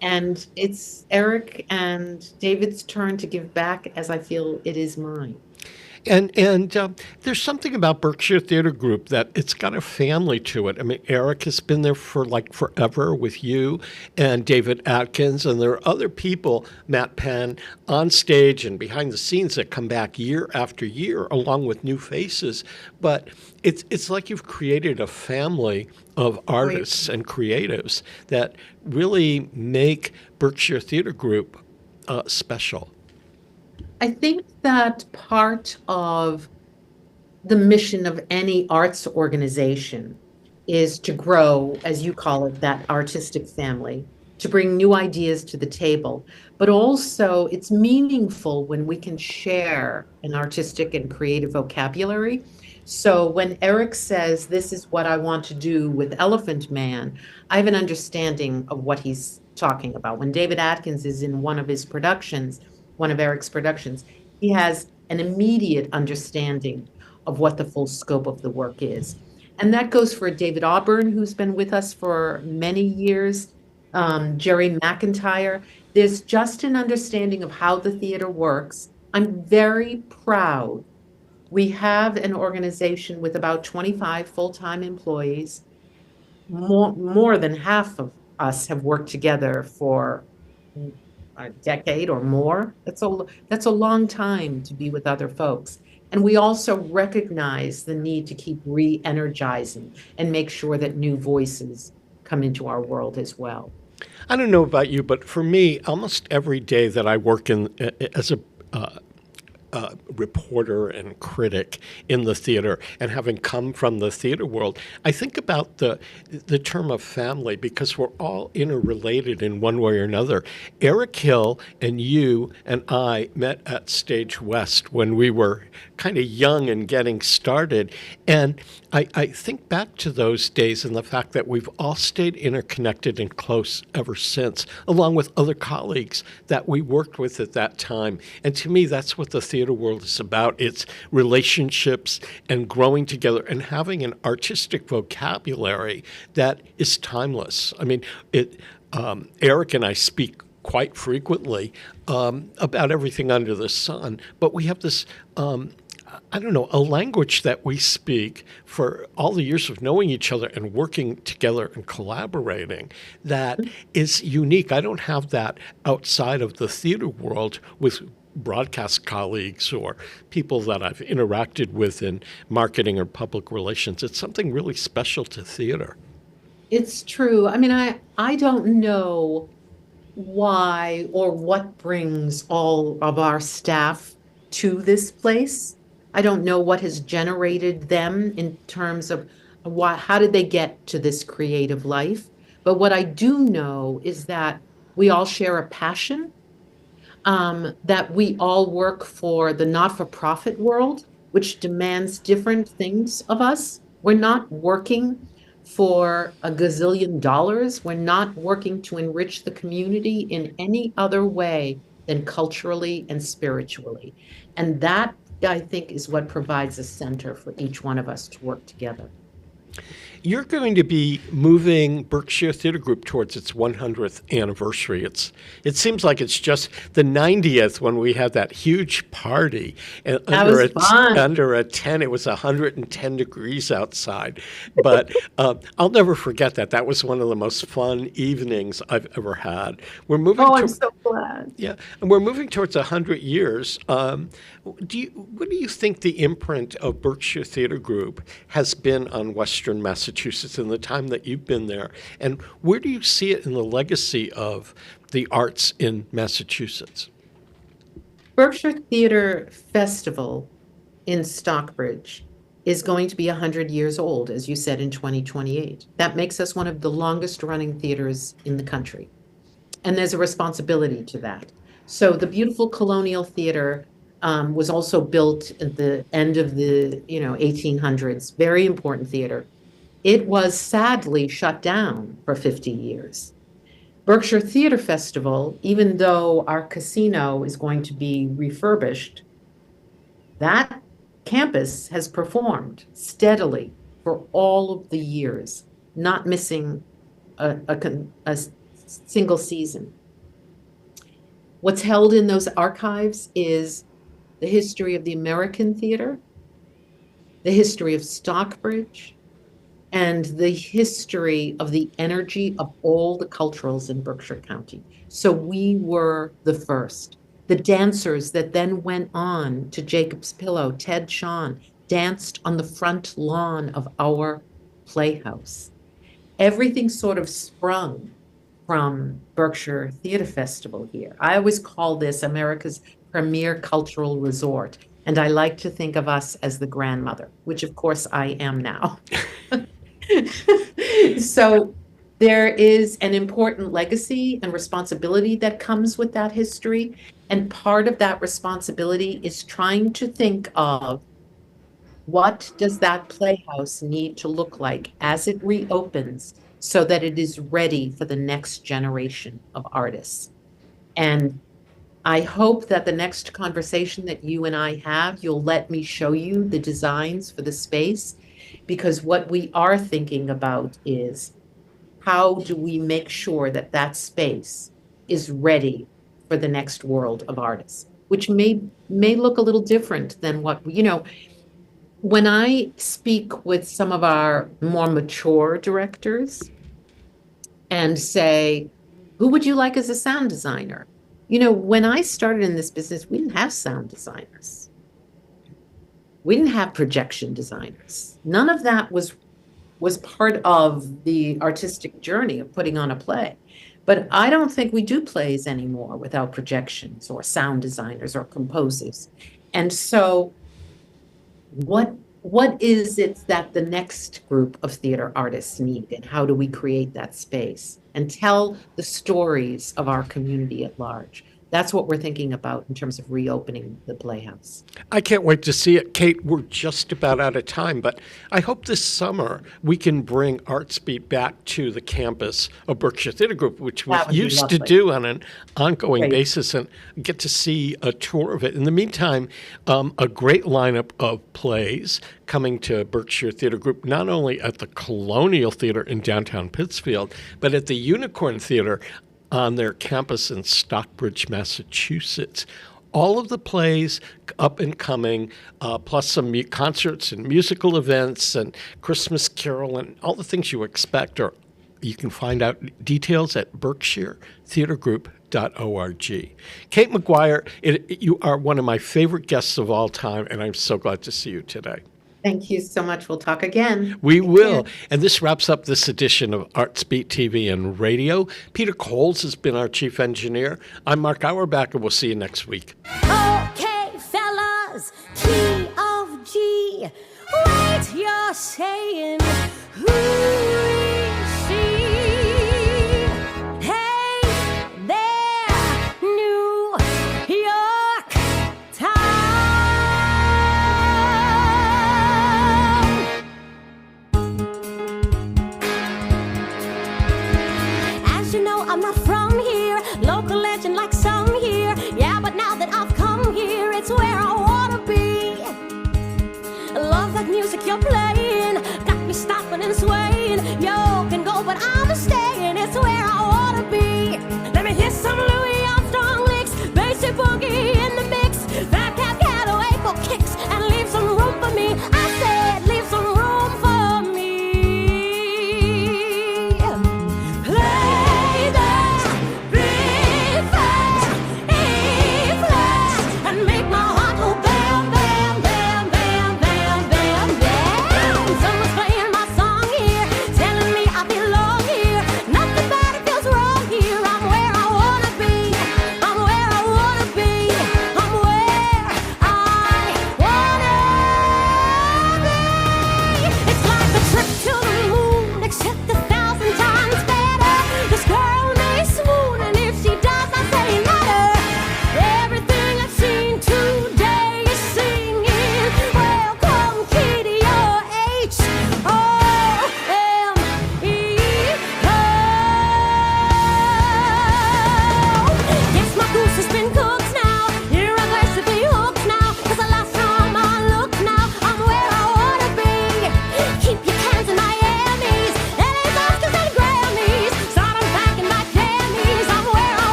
And it's Eric and David's turn to give back, as I feel it is mine. And there's something about Berkshire Theater Group that it's got a family to it. I mean, Eric has been there for like forever with you and David Atkins, and there are other people, Matt Penn, on stage and behind the scenes that come back year after year along with new faces. But it's like you've created a family of artists and creatives that really make Berkshire Theater Group special. I think that part of the mission of any arts organization is to grow, as you call it, that artistic family, to bring new ideas to the table. But also, it's meaningful when we can share an artistic and creative vocabulary. So when Eric says, this is what I want to do with Elephant Man, I have an understanding of what he's talking about. When David Atkins is in one of his productions, one of Eric's productions, he has an immediate understanding of what the full scope of the work is. And that goes for David Auburn, who's been with us for many years, Jerry McIntyre. There's just an understanding of how the theater works. I'm very proud. We have an organization with about 25 full-time employees. More than half of us have worked together for a decade or more. That's a long time to be with other folks. And we also recognize the need to keep re-energizing and make sure that new voices come into our world as well. I don't know about you, but for me, almost every day that I work as a reporter and critic in the theater, and having come from the theater world, I think about the term of family, because we're all interrelated in one way or another. Eric Hill and you and I met at Stage West when we were kind of young and getting started. And I think back to those days and the fact that we've all stayed interconnected and close ever since, along with other colleagues that we worked with at that time. And to me, that's what the theater world is about. It's relationships and growing together and having an artistic vocabulary that is timeless. I mean, Eric and I speak quite frequently about everything under the sun, but we have this a language that we speak for all the years of knowing each other and working together and collaborating that is unique. I don't have that outside of the theater world with broadcast colleagues or people that I've interacted with in marketing or public relations. It's something really special to theater. It's true. I mean, I don't know why or what brings all of our staff to this place. I don't know what has generated them in terms of how did they get to this creative life. But what I do know is that we all share a passion, that we all work for the not-for-profit world, which demands different things of us. We're not working for a gazillion dollars. We're not working to enrich the community in any other way than culturally and spiritually. And that, I think, is what provides a center for each one of us to work together. You're going to be moving Berkshire Theater Group towards its 100th anniversary. It seems like it's just the 90th when we had that huge party. And That was fun. Under a tent, it was 110 degrees outside. But I'll never forget that. That was one of the most fun evenings I've ever had. We're moving. Oh, I'm so glad. Yeah, and we're moving towards 100 years. What do you think the imprint of Berkshire Theater Group has been on Western Massachusetts in the time that you've been there? And where do you see it in the legacy of the arts in Massachusetts? Berkshire Theater Festival in Stockbridge is going to be 100 years old, as you said, in 2028. That makes us one of the longest running theaters in the country. And there's a responsibility to that. So the beautiful Colonial Theater was also built at the end of the 1800s, very important theater. It was sadly shut down for 50 years. Berkshire Theater Festival, even though our casino is going to be refurbished, that campus has performed steadily for all of the years, not missing a single season. What's held in those archives is the history of the American theater, the history of Stockbridge, and the history of the energy of all the culturals in Berkshire County. So we were the first. The dancers that then went on to Jacob's Pillow, Ted Shawn, danced on the front lawn of our playhouse. Everything sort of sprung from Berkshire Theater Festival here. I always call this America's premier cultural resort, and I like to think of us as the grandmother, which of course I am now. So there is an important legacy and responsibility that comes with that history, and part of that responsibility is trying to think of what does that playhouse need to look like as it reopens so that it is ready for the next generation of artists. And I hope that the next conversation that you and I have, you'll let me show you the designs for the space, because what we are thinking about is how do we make sure that that space is ready for the next world of artists, which may look a little different than what, when I speak with some of our more mature directors and say, who would you like as a sound designer? When I started in this business, we didn't have sound designers. We didn't have projection designers. None of that was part of the artistic journey of putting on a play. But I don't think we do plays anymore without projections or sound designers or composers. And so what is it that the next group of theater artists need, and how do we create that space and tell the stories of our community at large? That's what we're thinking about in terms of reopening the Playhouse. I can't wait to see it. Kate, we're just about out of time, but I hope this summer we can bring Artsbeat back to the campus of Berkshire Theater Group, which we used to do on an ongoing basis, and get to see a tour of it. In the meantime, a great lineup of plays coming to Berkshire Theater Group, not only at the Colonial Theater in downtown Pittsfield, but at the Unicorn Theater on their campus in Stockbridge, Massachusetts. All of the plays up and coming, plus some concerts and musical events and Christmas Carol and all the things you expect. Or you can find out details at berkshiretheatergroup.org. Kate Maquire, you are one of my favorite guests of all time, and I'm so glad to see you today. Thank you so much. We'll talk again. We will. And this wraps up this edition of Artsbeat TV and Radio. Peter Coles has been our chief engineer. I'm Mark Auerbach, and we'll see you next week. Okay, fellas, key of G. Wait, you're saying, who is she? Hey, there, New York town. As you know, I'm not from here, local legend like some here. Yeah, but now that I've come here, it's where I wanna be. I love that music you're playing, got me stopping and swaying. You can go, but I'm staying.